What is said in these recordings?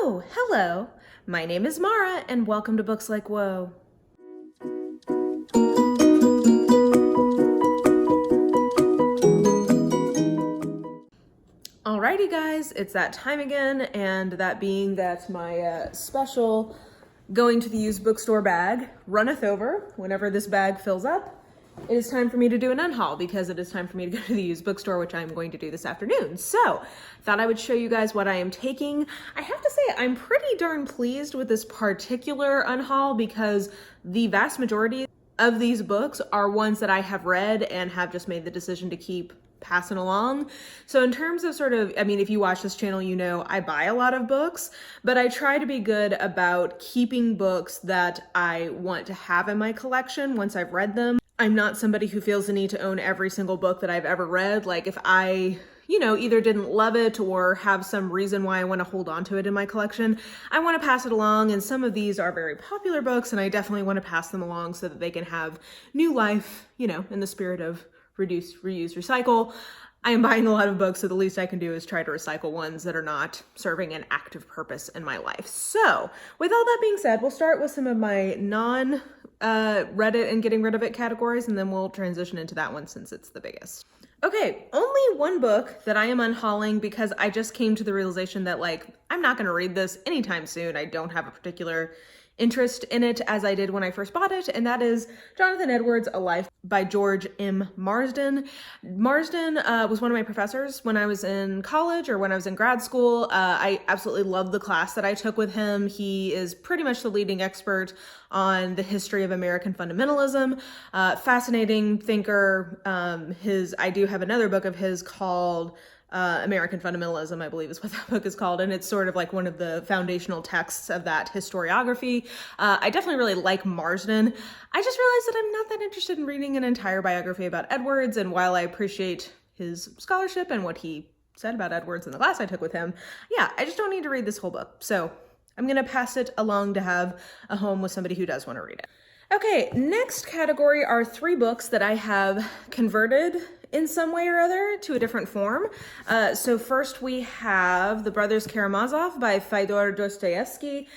Oh, hello. My name is Mara, and welcome to Books Like Whoa. Alrighty guys, it's that time again, and that being that my special going to the used bookstore bag runneth over whenever this bag fills up. It is time for me to do an unhaul because it is time for me to go to the used bookstore, which I'm going to do this afternoon. So, thought I would show you guys what I am taking. I have to say, I'm pretty darn pleased with this particular unhaul because the vast majority of these books are ones that I have read and have just made the decision to keep passing along. So in terms of sort of, I mean, if you watch this channel, you know I buy a lot of books, but I try to be good about keeping books that I want to have in my collection once I've read them. I'm not somebody who feels the need to own every single book that I've ever read. Like if I, either didn't love it or have some reason why I want to hold on to it in my collection, I want to pass it along. And some of these are very popular books and I definitely want to pass them along so that they can have new life, in the spirit of reduce, reuse, recycle. I am buying a lot of books, so the least I can do is try to recycle ones that are not serving an active purpose in my life. So with all that being said, we'll start with some of my non-read it and getting rid of it categories, and then we'll transition into that one since it's the biggest. Okay, only one book that I am unhauling because I just came to the realization that I'm not going to read this anytime soon. I don't have a particular interest in it as I did when I first bought it, and that is Jonathan Edwards' A Life by George M. Marsden. Marsden was one of my professors when I was in college or when I was in grad school. I absolutely loved the class that I took with him. He is pretty much the leading expert on the history of American fundamentalism. Fascinating thinker. I do have another book of his called American Fundamentalism, I believe is what that book is called. And it's sort of like one of the foundational texts of that historiography. I definitely really like Marsden. I just realized that I'm not that interested in reading an entire biography about Edwards. And while I appreciate his scholarship and what he said about Edwards in the class I took with him, I just don't need to read this whole book. So I'm going to pass it along to have a home with somebody who does want to read it. Okay, next category are 3 books that I have converted in some way or other to a different form. So first we have The Brothers Karamazov by Fyodor Dostoevsky.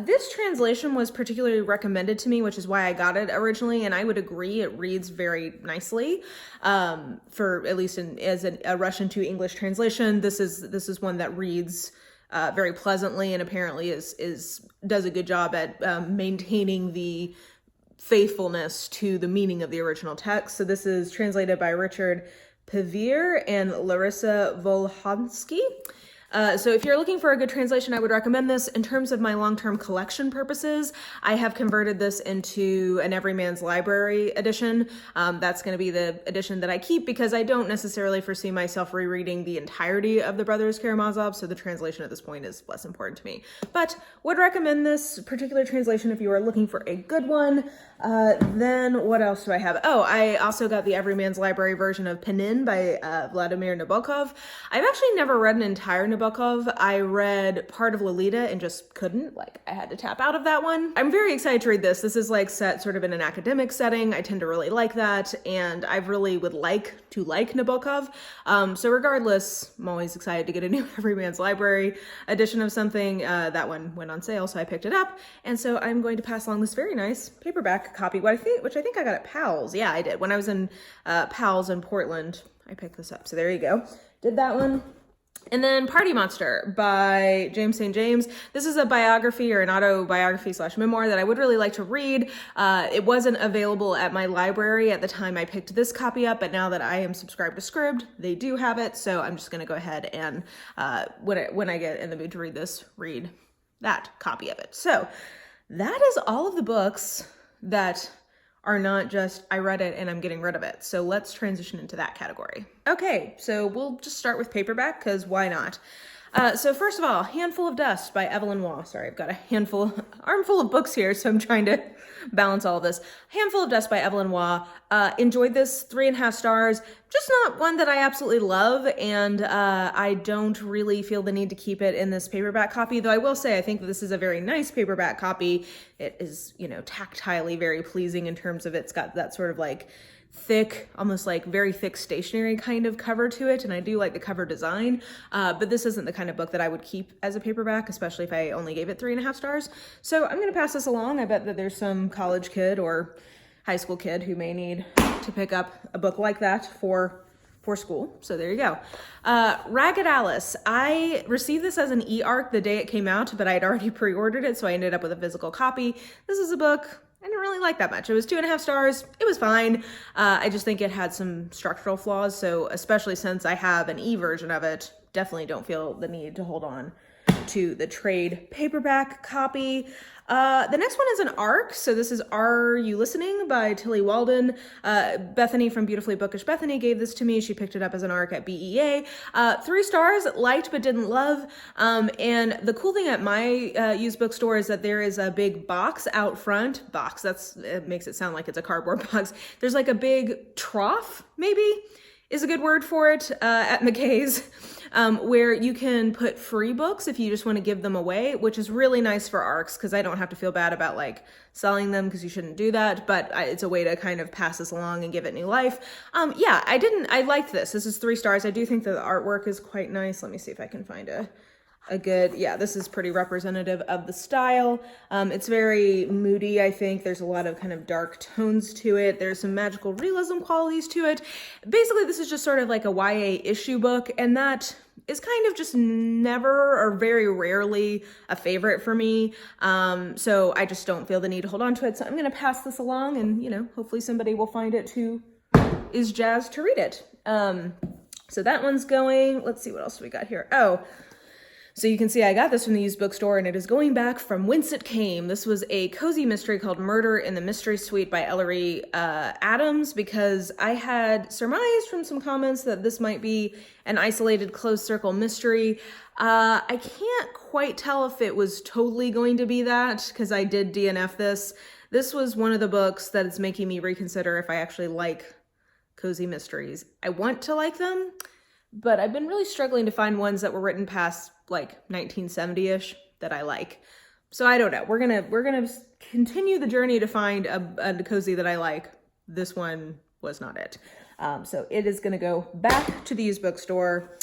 This translation was particularly recommended to me, which is why I got it originally, and I would agree it reads very nicely. For at least as a Russian to English translation, this is one that reads very pleasantly and apparently does a good job at maintaining the faithfulness to the meaning of the original text. So this is translated by Richard Pevere and Larissa Volhansky. So if you're looking for a good translation, I would recommend this. In terms of my long-term collection purposes, I have converted this into an Everyman's Library edition. That's going to be the edition that I keep because I don't necessarily foresee myself rereading the entirety of the Brothers Karamazov, so the translation at this point is less important to me. But would recommend this particular translation if you are looking for a good one. Then what else do I have? Oh, I also got the Everyman's Library version of PNIN by Vladimir Nabokov. I've actually never read an entire Nabokov. I read part of Lolita and just couldn't, I had to tap out of that one. I'm very excited to read this. This is set sort of in an academic setting. I tend to really like that, and I really would like to like Nabokov. So regardless, I'm always excited to get a new Everyman's Library edition of something. That one went on sale, so I picked it up, and so I'm going to pass along this very nice paperback copy, which I think I got at Powell's. Yeah, I did. When I was in Powell's in Portland, I picked this up. So there you go. Did that one. And then Party Monster by James St. James. This is a biography or an autobiography / memoir that I would really like to read. It wasn't available at my library at the time I picked this copy up, but now that I am subscribed to Scribd, they do have it. So I'm just going to go ahead and when I get in the mood to read this, read that copy of it. So that is all of the books that are not just, I read it and I'm getting rid of it. So let's transition into that category. Okay, so we'll just start with paperback, because why not? So first of all, Handful of Dust by Evelyn Waugh. Sorry, I've got a armful of books here, so I'm trying to balance all of this. Handful of Dust by Evelyn Waugh. Enjoyed this, 3.5 stars. Just not one that I absolutely love, and I don't really feel the need to keep it in this paperback copy, though I will say I think that this is a very nice paperback copy. It is, tactilely very pleasing in terms of it's got that sort of thick, almost like very thick stationery kind of cover to it, and I do like the cover design, but this isn't the kind of book that I would keep as a paperback, especially if I only gave it 3.5 stars. So I'm gonna pass this along. I bet that there's some college kid or high school kid who may need to pick up a book like that for school. So there you go. Rageh Dallas. I received this as an e-arc the day it came out, but I had already pre-ordered it, so I ended up with a physical copy. This is a book I didn't really like that much. It was 2.5 stars. It was fine. I just think it had some structural flaws. So especially since I have an e-version of it, definitely don't feel the need to hold on to the trade paperback copy. The next one is an arc. So this is Are You Listening by Tillie Walden. Bethany from Beautifully Bookish Bethany gave this to me. She picked it up as an arc at BEA. 3 stars, liked but didn't love. And the cool thing at my used bookstore is that there is a big box out front. It makes it sound like it's a cardboard box. There's like a big trough, maybe is a good word for it, at McKay's, where you can put free books if you just want to give them away, which is really nice for ARCs because I don't have to feel bad about like selling them because you shouldn't do that, but it's a way to kind of pass this along and give it new life. Yeah, I liked this. This is 3 stars. I do think that the artwork is quite nice. Let me see if I can find a good, yeah, this is pretty representative of the style. It's very moody, I think. There's a lot of kind of dark tones to it. There's some magical realism qualities to it. Basically, this is just sort of like a YA issue book, and that is kind of just never or very rarely a favorite for me. So I just don't feel the need to hold on to it. So I'm going to pass this along and, you know, hopefully somebody will find it who is jazzed to read it. So that one's going. Let's see what else we got here. Oh, so you can see I got this from the used bookstore, and it is going back from whence it came. This was a cozy mystery called Murder in the Mystery Suite by Ellery Adams, because I had surmised from some comments that this might be an isolated closed circle mystery. I can't quite tell if it was totally going to be that, because I did DNF this. This was one of the books that is making me reconsider if I actually like cozy mysteries. I want to like them, but I've been really struggling to find ones that were written past like 1970-ish that I like. So I don't know. We're gonna continue the journey to find a cozy that I like. This one was not it. So it is gonna go back to the used bookstore.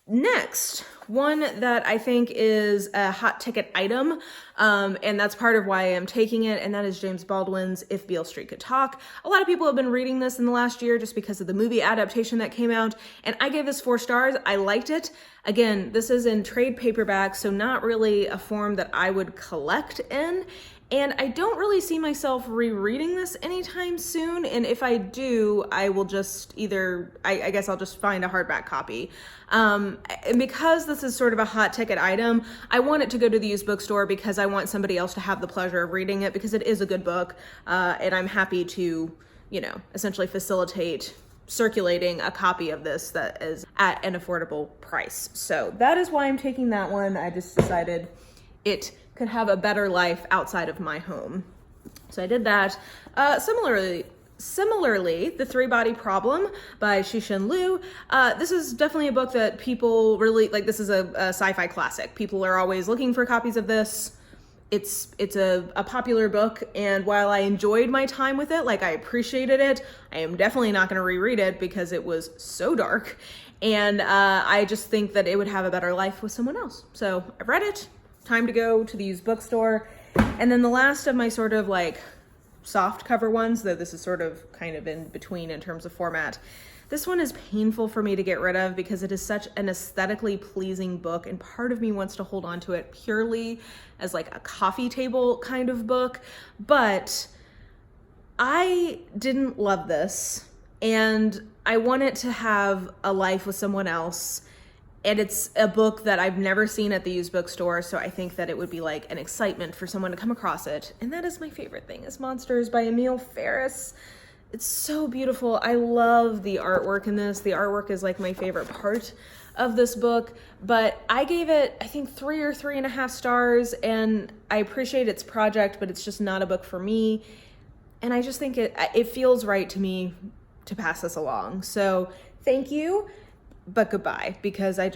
Next, one that I think is a hot ticket item, and that's part of why I am taking it, and that is James Baldwin's If Beale Street Could Talk. A lot of people have been reading this in the last year just because of the movie adaptation that came out, and I gave this 4 stars. I liked it. Again, this is in trade paperback, so not really a form that I would collect in. And I don't really see myself rereading this anytime soon. And if I do, I will just I guess I'll just find a hardback copy. And because this is sort of a hot ticket item, I want it to go to the used bookstore because I want somebody else to have the pleasure of reading it, because it is a good book. And I'm happy to, you know, essentially facilitate circulating a copy of this that is at an affordable price. So that is why I'm taking that one. I just decided it could have a better life outside of my home. So I did that. Similarly, The ThreeBody Problem by Cixin Liu. This is definitely a book that people really like. This is a sci-fi classic. People are always looking for copies of this. It's a popular book, and while I enjoyed my time with it, like I appreciated it, I am definitely not going to reread it because it was so dark, and I just think that it would have a better life with someone else. So I've read it. Time to go to the used bookstore. And then the last of my sort of like soft cover ones, though this is sort of kind of in between in terms of format. This one is painful for me to get rid of because it is such an aesthetically pleasing book, and part of me wants to hold on to it purely as like a coffee table kind of book. But I didn't love this, and I want it to have a life with someone else. And it's a book that I've never seen at the used bookstore, so I think that it would be like an excitement for someone to come across it. And that is my favorite thing, is Monsters by Emil Ferris. It's so beautiful. I love the artwork in this. The artwork is like my favorite part of this book, but I gave it, I think 3 or 3.5 stars, and I appreciate its project, but it's just not a book for me. And I just think it feels right to me to pass this along. So thank you, but goodbye, because I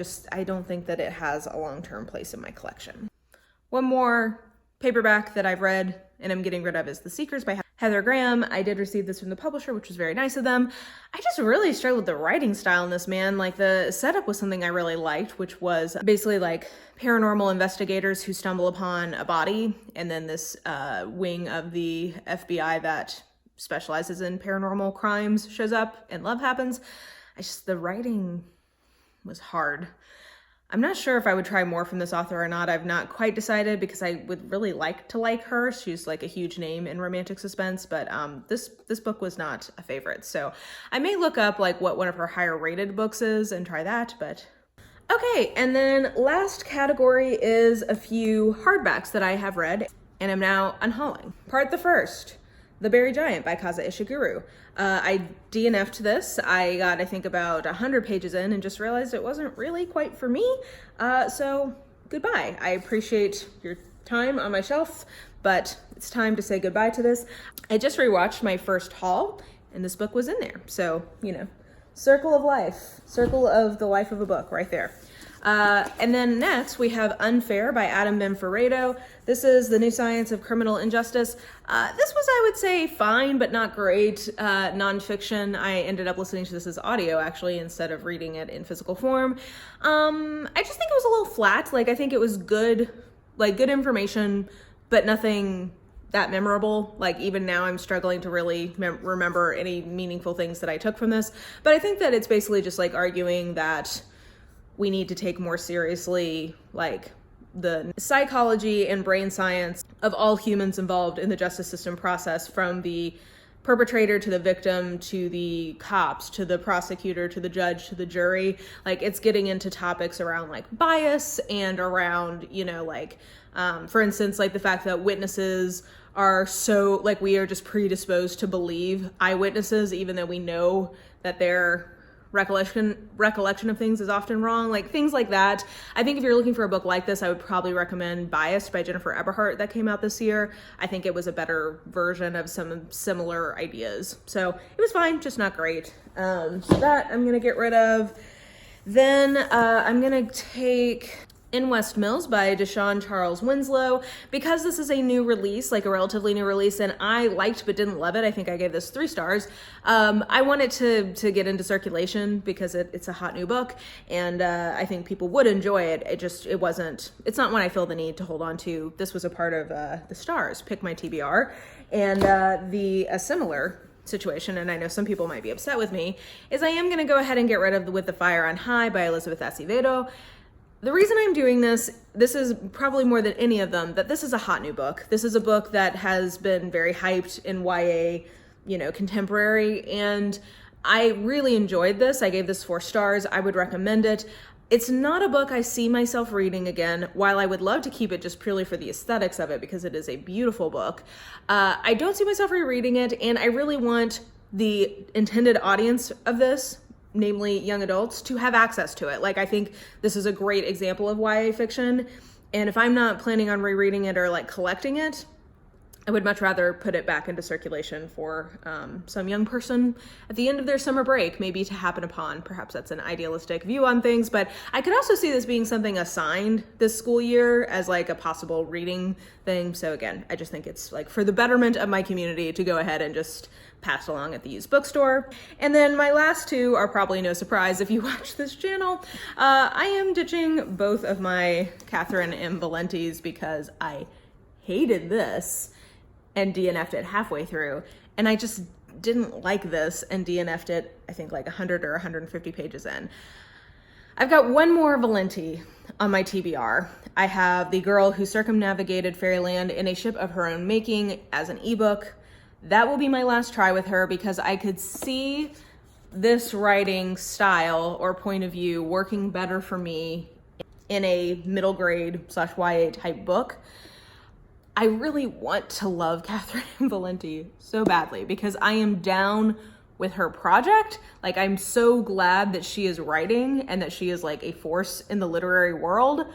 don't think that it has a long-term place in my collection. One more paperback that I've read and I'm getting rid of is The Seekers by Heather Graham. I did receive this from the publisher, which was very nice of them. I just really struggled with the writing style in this, man. Like, the setup was something I really liked, which was basically like paranormal investigators who stumble upon a body, and then this wing of the FBI that specializes in paranormal crimes shows up and love happens. The writing was hard. I'm not sure if I would try more from this author or not. I've not quite decided, because I would really like to like her. She's like a huge name in romantic suspense, but this book was not a favorite. So I may look up like what one of her higher rated books is and try that, but okay. And then last category is a few hardbacks that I have read and am now unhauling. Part the first, The Berry Giant by Kazuo Ishiguro. I DNF'd this. I got, I think, about 100 pages in and just realized it wasn't really quite for me. So goodbye. I appreciate your time on my shelf, but it's time to say goodbye to this. I just rewatched my first haul and this book was in there. So, you know, circle of life, circle of the life of a book right there. And then next we have Unfair by Adam Benforado. This is the new science of criminal injustice. This was, I would say, fine, but not great. Nonfiction. I ended up listening to this as audio, actually, instead of reading it in physical form. I just think it was a little flat. Like, I think it was good, like good information, but nothing that memorable. Like, even now I'm struggling to really remember any meaningful things that I took from this. But I think that it's basically just like arguing that we need to take more seriously, like, the psychology and brain science of all humans involved in the justice system process, from the perpetrator to the victim to the cops to the prosecutor to the judge to the jury. Like, it's getting into topics around like bias and around, you know, like, for instance, like the fact that witnesses are so, like, we are just predisposed to believe eyewitnesses, even though we know that their recollection of things is often wrong, like things like that. I think if you're looking for a book like this, I would probably recommend Biased by Jennifer Eberhardt that came out this year. I think it was a better version of some similar ideas. So it was fine, just not great. So that I'm gonna get rid of. Then I'm gonna take In West Mills by Deshaun Charles Winslow. Because this is a new release, like a relatively new release, and I liked but didn't love it. I think I gave this 3 stars. I want it to get into circulation because it's a hot new book, and I think people would enjoy it. It's not one I feel the need to hold on to. This was a part of the stars, pick my TBR, and a similar situation, and I know some people might be upset with me, is I am going to go ahead and get rid of With the Fire on High by Elizabeth Acevedo. The reason I'm doing this is probably more than any of them, that this is a hot new book. This is a book that has been very hyped in YA, you know, contemporary, and I really enjoyed this. I gave this 4 stars. I would recommend it. It's not a book I see myself reading again, while I would love to keep it just purely for the aesthetics of it, because it is a beautiful book. I don't see myself rereading it, and I really want the intended audience of this, namely young adults, to have access to it. Like, I think this is a great example of YA fiction, and if I'm not planning on rereading it or like collecting it, I would much rather put it back into circulation for some young person at the end of their summer break, maybe to happen upon. Perhaps that's an idealistic view on things, but I could also see this being something assigned this school year as like a possible reading thing. So again, I just think it's like for the betterment of my community to go ahead and just pass along at the used bookstore. And then my last 2 are probably no surprise if you watch this channel. I am ditching both of my Catherynne and Valentes because I hated this and DNF'd it halfway through, and I just didn't like this and DNF'd it, I think, like 100 or 150 pages in. I've got one more Valente on my TBR. I have The Girl Who Circumnavigated Fairyland in a Ship of Her Own Making as an ebook. That will be my last try with her, because I could see this writing style or point of view working better for me in a middle grade / YA type book. I really want to love Catherynne Valente so badly, because I am down with her project. Like, I'm so glad that she is writing and that she is like a force in the literary world.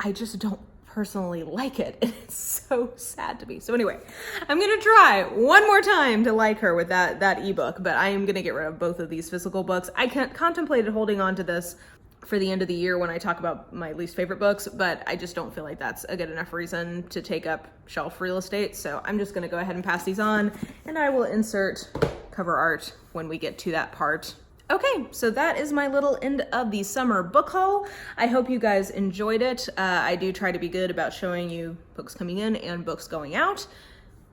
I just don't personally like it, and it's so sad to me. So anyway, I'm gonna try one more time to like her with that ebook, but I am gonna get rid of both of these physical books. I contemplated holding on to this for the end of the year when I talk about my least favorite books, but I just don't feel like that's a good enough reason to take up shelf real estate. So I'm just gonna go ahead and pass these on, and I will insert cover art when we get to that part. Okay, so that is my little end of the summer book haul. I hope you guys enjoyed it. I do try to be good about showing you books coming in and books going out.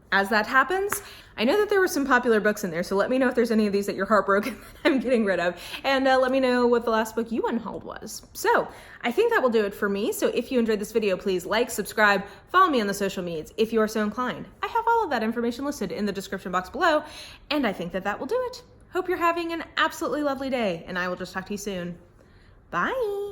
As that happens, I know that there were some popular books in there, so let me know if there's any of these that you're heartbroken that I'm getting rid of, and let me know what the last book you unhauled was. So I think that will do it for me. So if you enjoyed this video, please like, subscribe, follow me on the social medias if you are so inclined. I have all of that information listed in the description box below, and I think that that will do it. Hope you're having an absolutely lovely day, and I will just talk to you soon. Bye.